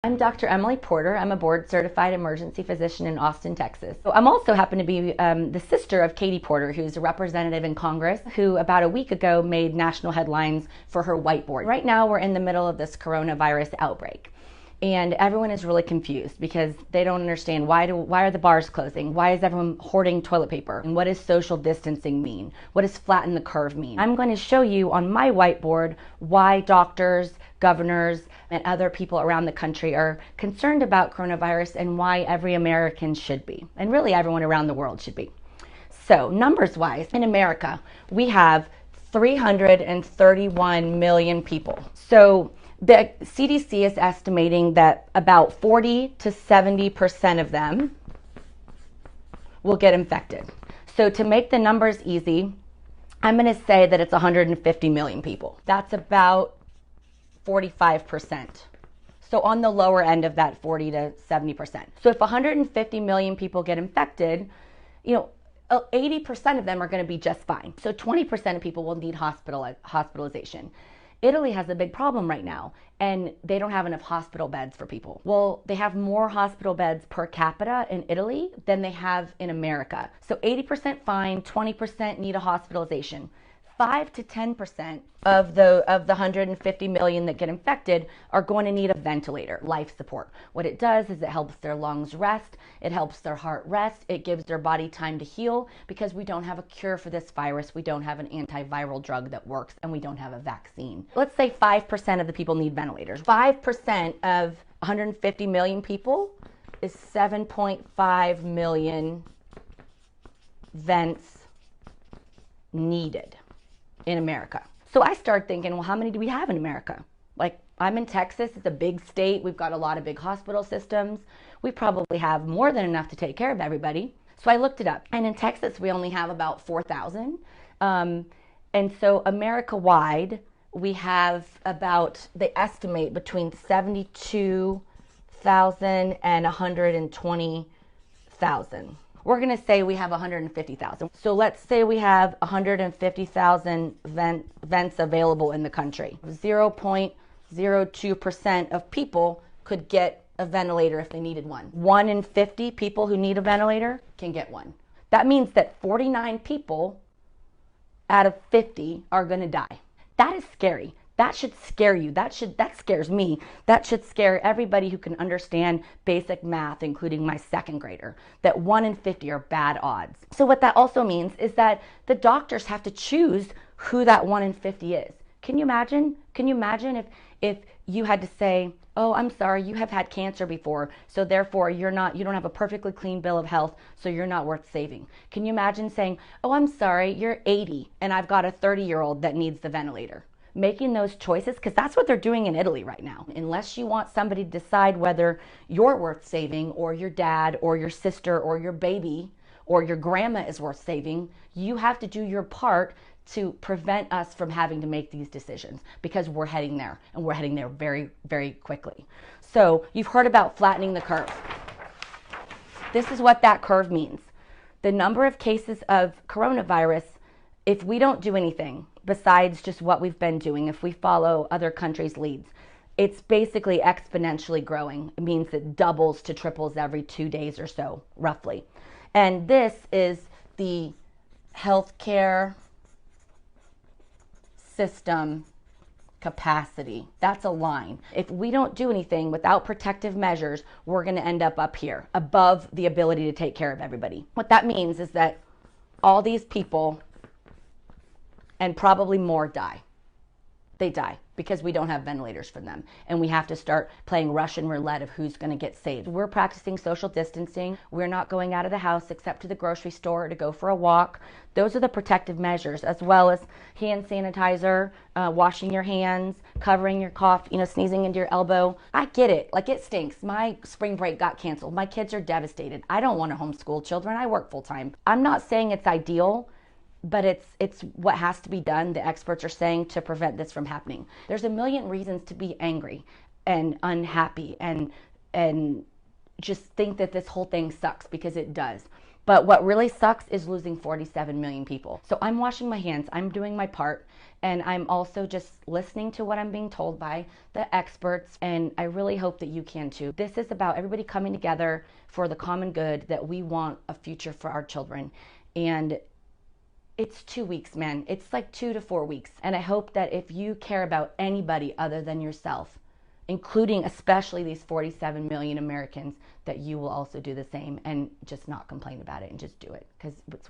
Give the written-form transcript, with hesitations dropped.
I'm Dr. Emily Porter. I'm a board-certified emergency physician in Austin, Texas. So I'm also happen to be the sister of Katie Porter, who's a representative in Congress, who about a week ago made national headlines for her whiteboard. Right now, we're in the middle of this coronavirus outbreak. And everyone is really confused because they don't understand why are the bars closing? Why is everyone hoarding toilet paper? And what does social distancing mean? What does flatten the curve mean? I'm going to show you on my whiteboard why doctors, governors, and other people around the country are concerned about coronavirus and why every American should be, and really everyone around the world should be. So numbers wise, in America, we have 331 million people. So the CDC is estimating that about 40 to 70% of them will get infected. So to make the numbers easy, I'm going to say that it's 150 million people. That's about 45%. So on the lower end of that 40 to 70%. So if 150 million people get infected, 80% of them are going to be just fine. So 20% of people will need hospitalization. Italy has a big problem right now, and they don't have enough hospital beds for people. Well, they have more hospital beds per capita in Italy than they have in America. So 80% fine, 20% need a hospitalization. 5 to 10% of the 150 million that get infected are going to need a ventilator, life support. What it does is it helps their lungs rest, it helps their heart rest, it gives their body time to heal because we don't have a cure for this virus, we don't have an antiviral drug that works, and we don't have a vaccine. Let's say 5% of the people need ventilators. 5% of 150 million people is 7.5 million vents needed in America. So I started thinking, well, how many do we have in America? Like, I'm in Texas, it's a big state, we've got a lot of big hospital systems. We probably have more than enough to take care of everybody. So I looked it up, and in Texas, we only have about 4,000. And so America-wide, we have about, they estimate between 72,000 and 120,000. We're going to say we have 150,000. So let's say we have 150,000 vents available in the country. 0.02% of people could get a ventilator if they needed one. 1 in 50 people who need a ventilator can get one. That means that 49 people out of 50 are going to die. That is scary. That should scare you. That scares me. That should scare everybody who can understand basic math, including my second grader, that 1 in 50 are bad odds. So what that also means is that the doctors have to choose who that 1 in 50 is. Can you imagine? Can you imagine if you had to say, oh, I'm sorry, you have had cancer before, so therefore you don't have a perfectly clean bill of health, so you're not worth saving. Can you imagine saying, oh, I'm sorry, you're 80 and I've got a 30-year-old that needs the ventilator? Making those choices, because that's what they're doing in Italy right now. Unless you want somebody to decide whether you're worth saving, or your dad, or your sister, or your baby, or your grandma is worth saving, you have to do your part to prevent us from having to make these decisions, because we're heading there, and we're heading there very, very quickly. So you've heard about flattening the curve. This is what that curve means. The number of cases of coronavirus, if we don't do anything besides just what we've been doing, if we follow other countries' leads, it's basically exponentially growing. It means it doubles to triples every 2 days or so, roughly. And this is the healthcare system capacity. That's a line. If we don't do anything without protective measures, we're going to end up here, above the ability to take care of everybody. What that means is that all these people, and probably more, die. They die because we don't have ventilators for them. And we have to start playing Russian roulette of who's going to get saved. We're practicing social distancing. We're not going out of the house except to the grocery store to go for a walk. Those are the protective measures, as well as hand sanitizer, washing your hands, covering your cough, sneezing into your elbow. I get it. Like, it stinks. My spring break got canceled. My kids are devastated. I don't want to homeschool children. I work full time. I'm not saying it's ideal, but it's what has to be done, the experts are saying, to prevent this from happening. There's a million reasons to be angry and unhappy and just think that this whole thing sucks, because it does. But what really sucks is losing 47 million people. So I'm washing my hands, I'm doing my part, and I'm also just listening to what I'm being told by the experts, and I really hope that you can too. This is about everybody coming together for the common good, that we want a future for our children. And it's 2 weeks, man. It's like 2 to 4 weeks. And I hope that if you care about anybody other than yourself, including especially these 47 million Americans, that you will also do the same and just not complain about it and just do it, because it's